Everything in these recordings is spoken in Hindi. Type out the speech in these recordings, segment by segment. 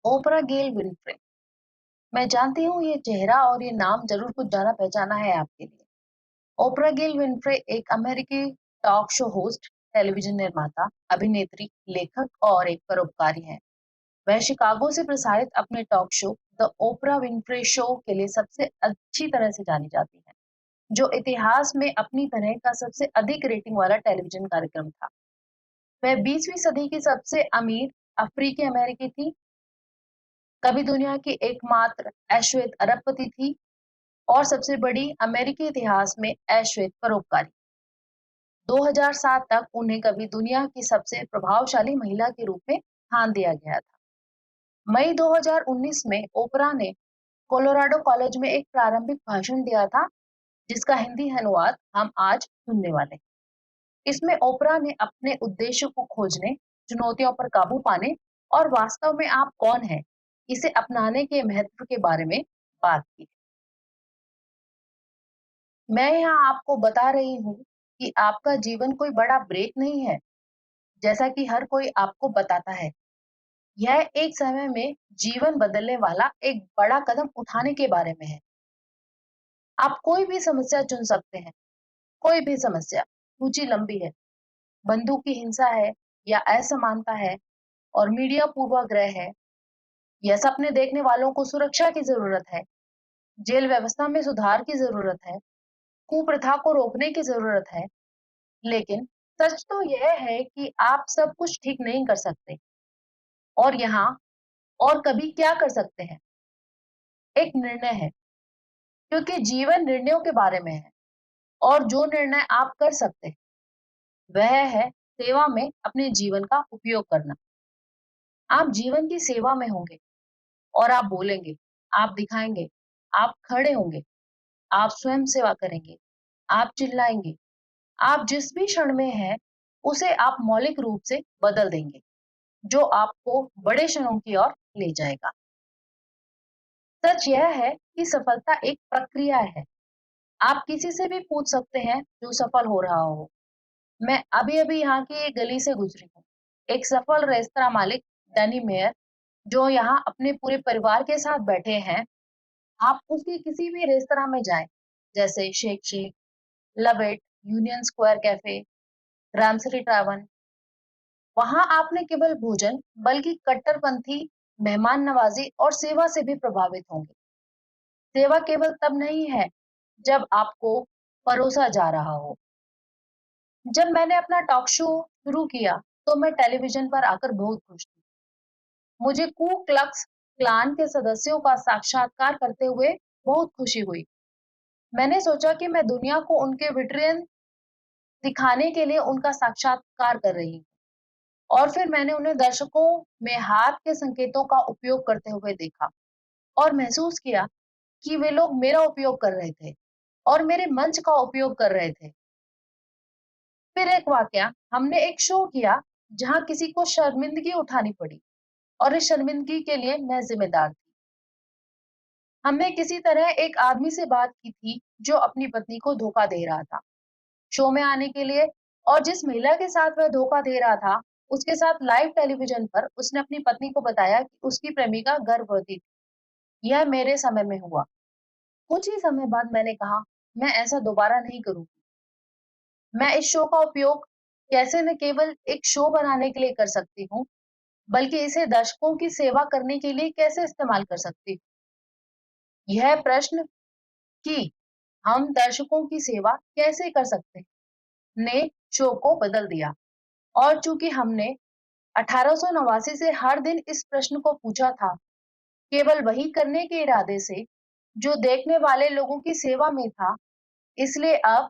ओपरा गेल विनफ्रे। मैं जानती हूँ ये चेहरा और ये नाम जरूर कुछ जाना पहचाना है आपके लिए। ओपरा गेल विनफ्रे एक अमेरिकी टॉक शो होस्ट, टेलीविजन निर्माता, अभिनेत्री, लेखक और एक परोपकारी हैं। वह शिकागो से प्रसारित अपने talk show the Oprah Winfrey show के लिए सबसे अच्छी तरह से जानी जाती है, जो इतिहास में अपनी तरह का सबसे अधिक रेटिंग वाला टेलीविजन कार्यक्रम था। वह 20वीं सदी की सबसे अमीर अफ्रीकी अमेरिकी थी, कभी दुनिया की एकमात्र अश्वेत अरबपति थी और सबसे बड़ी अमेरिकी इतिहास में अश्वेत परोपकारी। 2007 तक उन्हें कभी दुनिया की सबसे प्रभावशाली महिला के रूप में स्थान दिया गया था। मई 2019 में ओपरा ने कोलोराडो कॉलेज में एक प्रारंभिक भाषण दिया था, जिसका हिंदी अनुवाद हम आज सुनने वाले हैं। इसमें ओपरा ने अपने उद्देश्य को खोजने, चुनौतियों पर काबू पाने और वास्तव में आप कौन हैं, इसे अपनाने के महत्व के बारे में बात की। मैं यहाँ आपको बता रही हूँ कि आपका जीवन कोई बड़ा ब्रेक नहीं है, जैसा कि हर कोई आपको बताता है। यह एक समय में जीवन बदलने वाला एक बड़ा कदम उठाने के बारे में है। आप कोई भी समस्या चुन सकते हैं, कोई भी समस्या। सूची लंबी है। बंदूक की हिंसा है या असमानता है और मीडिया पूर्वाग्रह है, या सपने देखने वालों को सुरक्षा की जरूरत है, जेल व्यवस्था में सुधार की जरूरत है, कुप्रथा को रोकने की जरूरत है। लेकिन सच तो यह है कि आप सब कुछ ठीक नहीं कर सकते। और यहाँ और कभी क्या कर सकते हैं? एक निर्णय है, क्योंकि जीवन निर्णयों के बारे में है। और जो निर्णय आप कर सकते हैं वह है सेवा में अपने जीवन का उपयोग करना। आप जीवन की सेवा में होंगे और आप बोलेंगे, आप दिखाएंगे, आप खड़े होंगे, आप स्वयं सेवा करेंगे, आप चिल्लाएंगे। आप जिस भी क्षण में हैं उसे आप मौलिक रूप से बदल देंगे, जो आपको बड़े क्षणों की ओर ले जाएगा। सच यह है कि सफलता एक प्रक्रिया है। आप किसी से भी पूछ सकते हैं जो सफल हो रहा हो। मैं अभी अभी यहाँ की एक गली से गुजरी हूँ। एक सफल रेस्तरां मालिक, डैनी मेयर, जो यहाँ अपने पूरे परिवार के साथ बैठे हैं। आप उसके किसी भी रेस्तरां में जाएं, जैसे शेक शेक, लवेट, यूनियन स्क्वायर कैफे, रामसरी टावन। वहां आपने केवल भोजन बल्कि कट्टरपंथी मेहमान नवाजी और सेवा से भी प्रभावित होंगे। सेवा केवल तब नहीं है जब आपको परोसा जा रहा हो। जब मैंने अपना टॉक शो शुरू किया तो मैं टेलीविजन पर आकर बहुत खुश थी। मुझे कू क्लक्स क्लान के सदस्यों का साक्षात्कार करते हुए बहुत खुशी हुई। मैंने सोचा कि मैं दुनिया को उनके विट्रियन दिखाने के लिए उनका साक्षात्कार कर रही हूँ। और फिर मैंने उन्हें दर्शकों में हाथ के संकेतों का उपयोग करते हुए देखा और महसूस किया कि वे लोग मेरा उपयोग कर रहे थे और मेरे मंच का उपयोग कर रहे थे। फिर एक वाकया, हमने एक शो किया जहां किसी को शर्मिंदगी उठानी पड़ी और इस शर्मिंदगी के लिए मैं जिम्मेदार थी। हमने किसी तरह एक आदमी से बात की थी जो अपनी पत्नी को धोखा दे रहा था शो में आने के लिए, और जिस महिला के साथ वह धोखा दे रहा था उसके साथ लाइव टेलीविजन पर उसने अपनी पत्नी को बताया कि उसकी प्रेमिका गर्भवती थी। यह मेरे समय में हुआ। कुछ ही समय बाद मैंने कहा, मैं ऐसा दोबारा नहीं करूंगी। मैं इस शो का उपयोग कैसे न केवल एक शो बनाने के लिए कर सकती हूँ, बल्कि इसे दर्शकों की सेवा करने के लिए कैसे इस्तेमाल कर सकती हूँ। यह प्रश्न कि हम दर्शकों की सेवा कैसे कर सकते हैं ने शो को बदल दिया। और चूंकि हमने 1889 से हर दिन इस प्रश्न को पूछा था, केवल वही करने के इरादे से जो देखने वाले लोगों की सेवा में था, इसलिए अब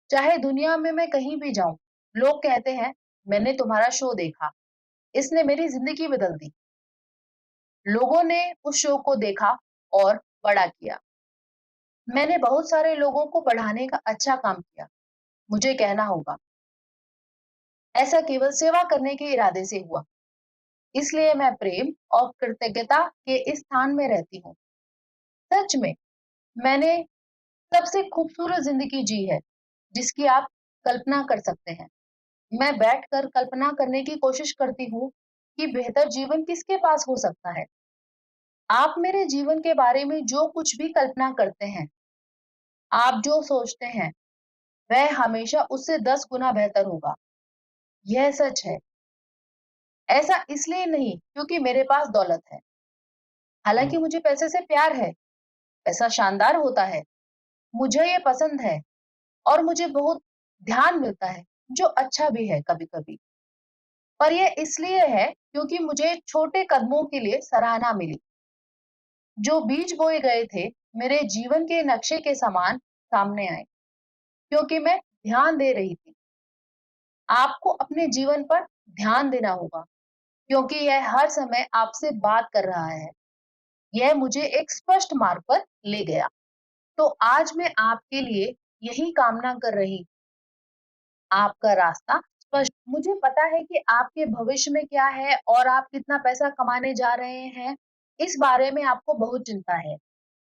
चाहे दुनिया में मैं कहीं भी जाऊं, लोग कहते हैं, मैंने तुम्हारा शो देखा, इसने मेरी जिंदगी बदल दी। लोगों ने उस शो को देखा और बड़ा किया। मैंने बहुत सारे लोगों को बढ़ाने का अच्छा काम किया। मुझे कहना होगा, ऐसा केवल सेवा करने के इरादे से हुआ। इसलिए मैं प्रेम और कृतज्ञता के इस स्थान में रहती हूँ। सच में मैंने सबसे खूबसूरत जिंदगी जी है जिसकी आप कल्पना कर सकते हैं। मैं बैठकर कल्पना करने की कोशिश करती हूँ कि बेहतर जीवन किसके पास हो सकता है। आप मेरे जीवन के बारे में जो कुछ भी कल्पना करते हैं, आप जो सोचते हैं, वह हमेशा उससे 10 गुना बेहतर होगा। यह सच है। ऐसा इसलिए नहीं क्योंकि मेरे पास दौलत है। हालाँकि मुझे पैसे से प्यार है, पैसा शानदार होता है, मुझे ये पसंद है और मुझे बहुत ध्यान मिलता है, जो अच्छा भी है कभी-कभी। पर ये इसलिए है क्योंकि मुझे छोटे कदमों के लिए सराहना मिली। जो बीज बोए गए थे, मेरे जीवन के नक्शे के समान सामने आए, क्योंकि मैं ध्यान दे रही थी। आपको अपने जीवन पर ध्यान देना होगा, क्योंकि यह हर समय आपसे बात कर रहा है। यह मुझे एक स्पष्ट मार्ग पर ले गया। तो आज मैं आपके लिए यही कामना कर रही, आपका रास्ता स्पष्ट। मुझे पता है कि आपके भविष्य में क्या है और आप कितना पैसा कमाने जा रहे हैं। इस बारे में आपको बहुत चिंता है,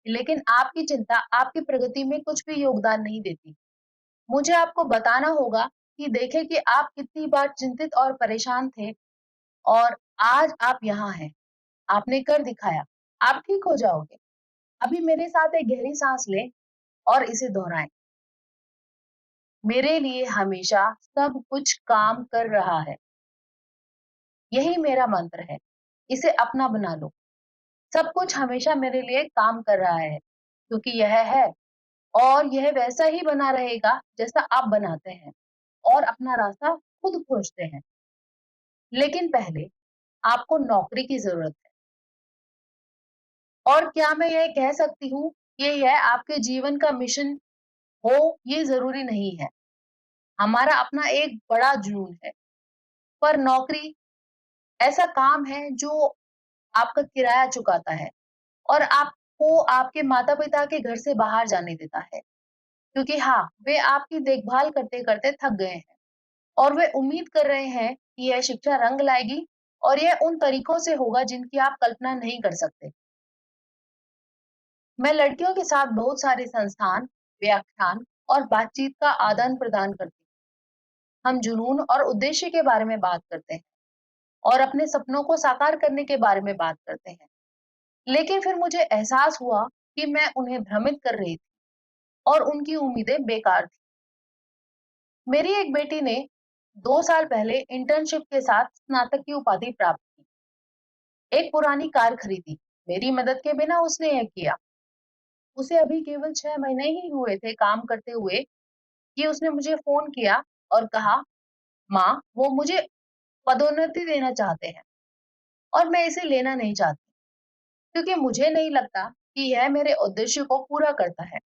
लेकिन आपकी चिंता आपकी प्रगति में कुछ भी योगदान नहीं देती। मुझे आपको बताना होगा कि देखें कि आप कितनी बार चिंतित और परेशान थे और आज आप यहाँ हैं। आपने कर दिखाया। आप ठीक हो जाओगे। अभी मेरे साथ एक गहरी सांस लें और इसे दोहराएं। मेरे लिए हमेशा सब कुछ काम कर रहा है। यही मेरा मंत्र है। इसे अपना बना लो। सब कुछ हमेशा मेरे लिए काम कर रहा है, क्योंकि यह है और यह वैसा ही बना रहेगा जैसा आप बनाते हैं और अपना रास्ता खुद खोजते हैं। लेकिन पहले आपको नौकरी की ज़रूरत है। और क्या मैं यह कह सकती हूँ कि यह आपके जीवन का मिशन हो, ये ज़रूरी नहीं है। हमारा अपना एक बड़ा जुनून है, पर नौकरी ऐसा काम है जो आपका किराया चुकाता है और आपको आपके माता-पिता के घर से बाहर जाने देता है। क्योंकि हाँ, वे आपकी देखभाल करते-करते थक गए हैं और वे उम्मीद कर रहे हैं कि यह शिक्षा रंग लाएगी और यह उन तरीकों से होगा जिनकी आप कल्पना नहीं कर सकते। मैं लड़कियों के साथ बहुत सारे संस्थान, व्याख्यान और बातचीत का आदान-प्रदान करती हूँ। हम जुनून और उद्देश्य के बारे में बात करते हैं और अपने सपनों को साकार करने के बारे में बात करते हैं। लेकिन फिर मुझे एहसास हुआ कि मैं उन्हें भ्रमित कर रही थी और उनकी उम्मीदें बेकार थी। मेरी एक बेटी ने 2 साल पहले इंटर्नशिप के साथ स्नातक की उपाधि प्राप्त की। एक पुरानी कार खरीदी। मेरी मदद के बिना उसने यह किया। उसे अभी केवल 6 महीने ही हुए थे काम करते हुए कि उसने मुझे फ़ोन किया और कहा, "माँ, वो मुझे पदोन्नति देना चाहते हैं और मैं इसे लेना नहीं चाहती, क्योंकि मुझे नहीं लगता कि यह मेरे उद्देश्य को पूरा करता है।"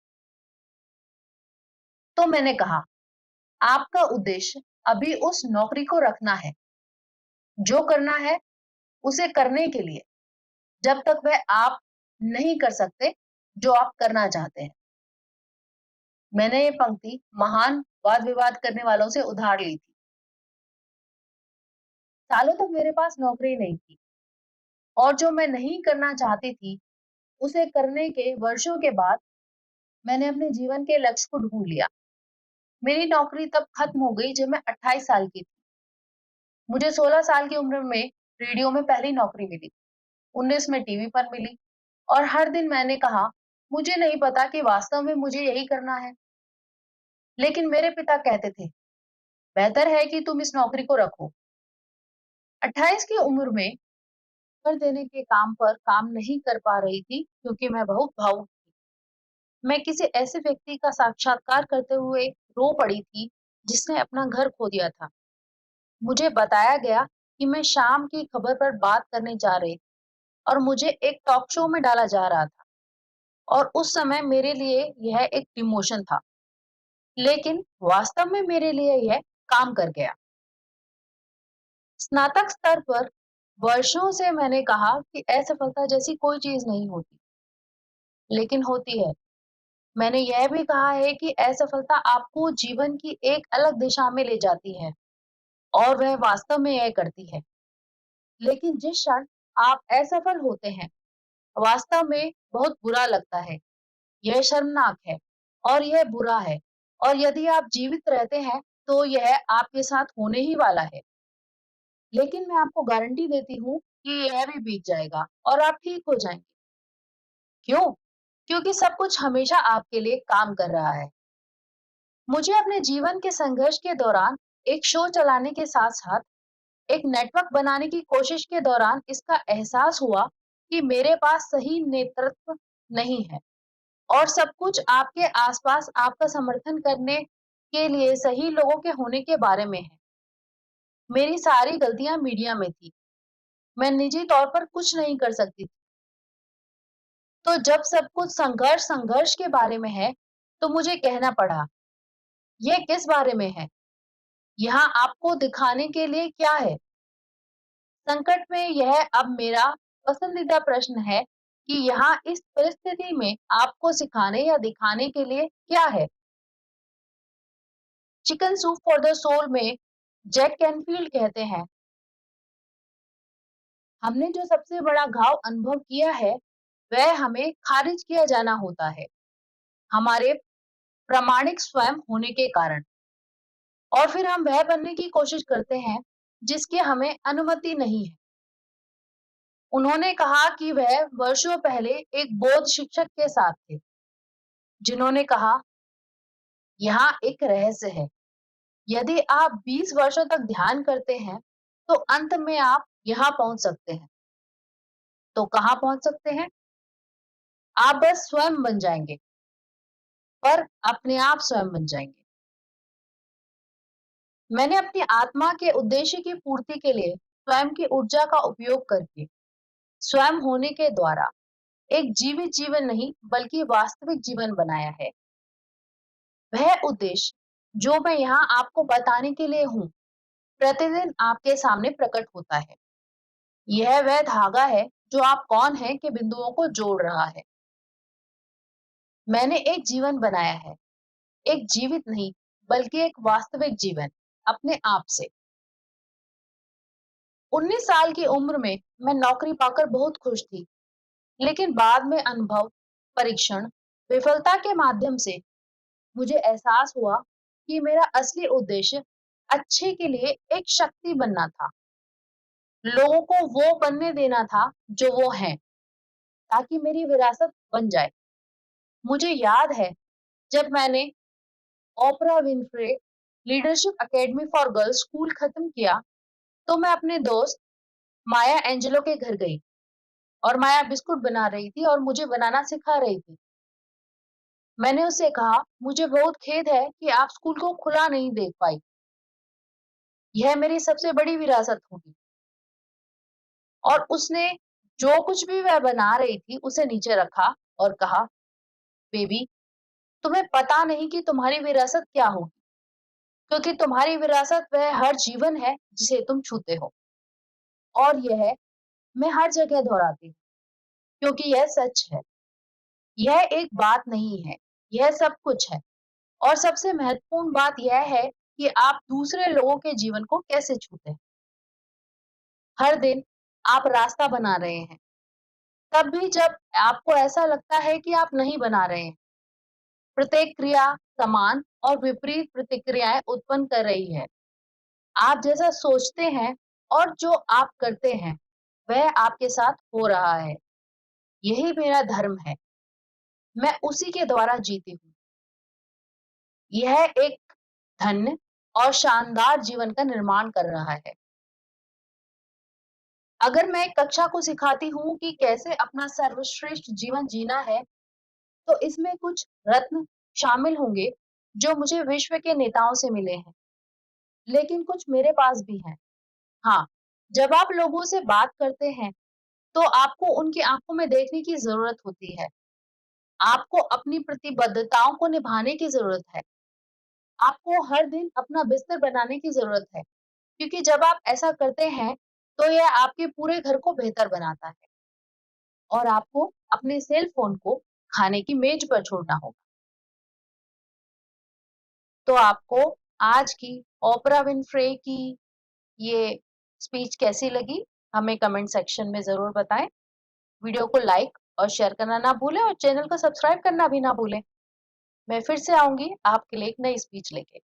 तो मैंने कहा, "आपका उद्देश्य अभी उस नौकरी को रखना है। जो करना है, उसे करने के लिए, जब तक वह आप नहीं कर सकते, जो आप करना चाहते हैं।" मैंने ये पंक्ति महान वाद-विवाद करने वालों से उधार ली थी। सालों तक मेरे पास नौकरी नहीं थी और जो मैं नहीं करना चाहती थी, उसे करने के वर्षों के बाद मैंने अपने जीवन के लक्ष्य को ढूँढ लिया। मेरी नौकरी तब खत्म हो गई जब मैं 28 साल की थी। मुझे 16 साल की उम्र में रेडियो में पहली नौकरी मिली, 19 में टीवी पर मिली और हर दिन मैंने कहा, मुझे नहीं पता कि वास्तव में मुझे यही करना है। लेकिन मेरे पिता कहते थे, बेहतर है कि तुम इस नौकरी को रखो। 28 की उम्र में कर देने के काम पर काम नहीं कर पा रही थी क्योंकि मैं बहुत भावुक थी। मैं किसी ऐसे व्यक्ति का साक्षात्कार करते हुए रो पड़ी थी जिसने अपना घर खो दिया था। मुझे बताया गया कि मैं शाम की खबर पर बात करने जा रही थी और मुझे एक टॉक शो में डाला जा रहा था और उस समय मेरे लिए यह एक डिमोशन था। लेकिन वास्तव में मेरे लिए यह काम कर गया। स्नातक स्तर पर वर्षों से मैंने कहा कि असफलता जैसी कोई चीज नहीं होती, लेकिन होती है। मैंने यह भी कहा है कि असफलता आपको जीवन की एक अलग दिशा में ले जाती है और वह वास्तव में यह करती है। लेकिन जिस क्षण आप असफल होते हैं, वास्तव में बहुत बुरा लगता है। यह शर्मनाक है और यह बुरा है और यदि आप जीवित रहते हैं, तो यह आपके साथ होने ही वाला है। लेकिन मैं आपको गारंटी देती हूँ कि यह भी बीत जाएगा और आप ठीक हो जाएँगे। क्यों? क्योंकि सब कुछ हमेशा आपके लिए काम कर रहा है। मुझे अपने जीवन के संघर्ष के दौरान एक शो चलाने के साथ-साथ एक नेटवर्क बनाने की कोशिश के दौरान इसका एहसास हुआ कि मेरे पास सही नेतृत्व नहीं है और सब कुछ आपके आसपास आपका समर्थन करने के लिए सही लोगों के होने के बारे में है। मेरी सारी गलतियां मीडिया में थी। मैं निजी तौर पर कुछ नहीं कर सकती थी। तो जब सब कुछ संघर्ष संघर्ष के बारे में है, तो मुझे कहना पड़ा, ये किस बारे में है? यहाँ आपको दिखाने के लिए क्या है? संकट में यह अब मेरा पसंदीदा प्रश्न है कि यहाँ इस परिस्थिति में आपको सिखाने या दिखाने के लिए क्या है? Chicken soup for the soul में जैक कैनफील्ड कहते हैं, हमने जो सबसे बड़ा घाव अनुभव किया है, वह हमें खारिज किया जाना होता है, हमारे प्रामाणिक स्वयं होने के कारण। और फिर हम वह बनने की कोशिश करते हैं, जिसकी हमें अनुमति नहीं है। उन्होंने कहा कि वह वर्षों पहले एक बौद्ध शिक्षक के साथ थे, जिन्होंने कहा, यहाँ एक रहस्य है। यदि आप 20 वर्षों तक ध्यान करते हैं, तो अंत में आप यहाँ पहुंच सकते हैं। तो कहाँ पहुंच सकते हैं? आप बस स्वयं बन जाएंगे, पर अपने आप स्वयं बन जाएंगे। मैंने अपनी आत्मा के उद्देश्य की पूर्ति के लिए स्वयं की ऊर्जा का उपयोग करके, स्वयं होने के द्वारा एक जीवित जीवन नहीं बल्कि वास्तविक जीवन बनाया है। वह उद्देश्य जो मैं यहाँ आपको बताने के लिए हूँ, प्रतिदिन आपके सामने प्रकट होता है। यह वह धागा है जो आप कौन हैं के बिंदुओं को जोड़ रहा है। मैंने एक जीवन बनाया है, एक जीवित नहीं बल्कि एक वास्तविक जीवन, अपने आप से। 19 साल की उम्र में मैं नौकरी पाकर बहुत खुश थी, लेकिन बाद में अनुभव, परीक्षण, विफलता के माध्यम से मुझे एहसास हुआ कि मेरा असली उद्देश्य अच्छे के लिए एक शक्ति बनना था। लोगों को वो बनने देना था जो वो हैं, ताकि मेरी विरासत बन जाए। मुझे याद है जब मैंने Oprah Winfrey leadership academy for girls school खत्म किया, तो मैं अपने दोस्त माया एंजेलो के घर गई और माया बिस्कुट बना रही थी और मुझे बनाना सिखा रही थी। मैंने उससे कहा, मुझे बहुत खेद है कि आप स्कूल को खुला नहीं देख पाई। यह मेरी सबसे बड़ी विरासत होगी। और उसने जो कुछ भी वह बना रही थी उसे नीचे रखा और कहा, बेबी, तुम्हें पता नहीं कि तुम्हारी विरासत क्या होगी, क्योंकि तुम्हारी विरासत वह हर जीवन है जिसे तुम छूते हो। और यह मैं हर जगह दोहराती हूँ, क्योंकि यह सच है। यह एक बात नहीं है, यह सब कुछ है। और सबसे महत्वपूर्ण बात यह है कि आप दूसरे लोगों के जीवन को कैसे छूते हैं। हर दिन आप रास्ता बना रहे हैं, तब भी जब आपको ऐसा लगता है कि आप नहीं बना रहे हैं। प्रत्येक क्रिया समान और विपरीत प्रतिक्रियाएं उत्पन्न कर रही है। आप जैसा सोचते हैं और जो आप करते हैं, वह आपके साथ हो रहा है। यही मेरा धर्म है। मैं उसी के द्वारा जीती हूँ। यह एक धन्य और शानदार जीवन का निर्माण कर रहा है। अगर मैं एक कक्षा को सिखाती हूँ कि कैसे अपना सर्वश्रेष्ठ जीवन जीना है, तो इसमें कुछ रत्न शामिल होंगे जो मुझे विश्व के नेताओं से मिले हैं, लेकिन कुछ मेरे पास भी हैं। हाँ, जब आप लोगों से बात करते हैं, तो आपको उनकी आंखों में देखने की जरूरत होती है। आपको अपनी प्रतिबद्धताओं को निभाने की जरूरत है। आपको हर दिन अपना बिस्तर बनाने की जरूरत है, क्योंकि जब आप ऐसा करते हैं, तो यह आपके पूरे घर को बेहतर बनाता है। और आपको अपने सेल फोन को खाने की मेज पर छोड़ना होगा। तो आपको आज की ओपरा विनफ्रे की ये स्पीच कैसी लगी? हमें कमेंट सेक्शन में ज़रूर बताएं। वीडियो को लाइक और शेयर करना ना भूलें और चैनल को सब्सक्राइब करना भी ना भूलें। मैं फिर से आऊँगी आपके लिए एक नई स्पीच लेके।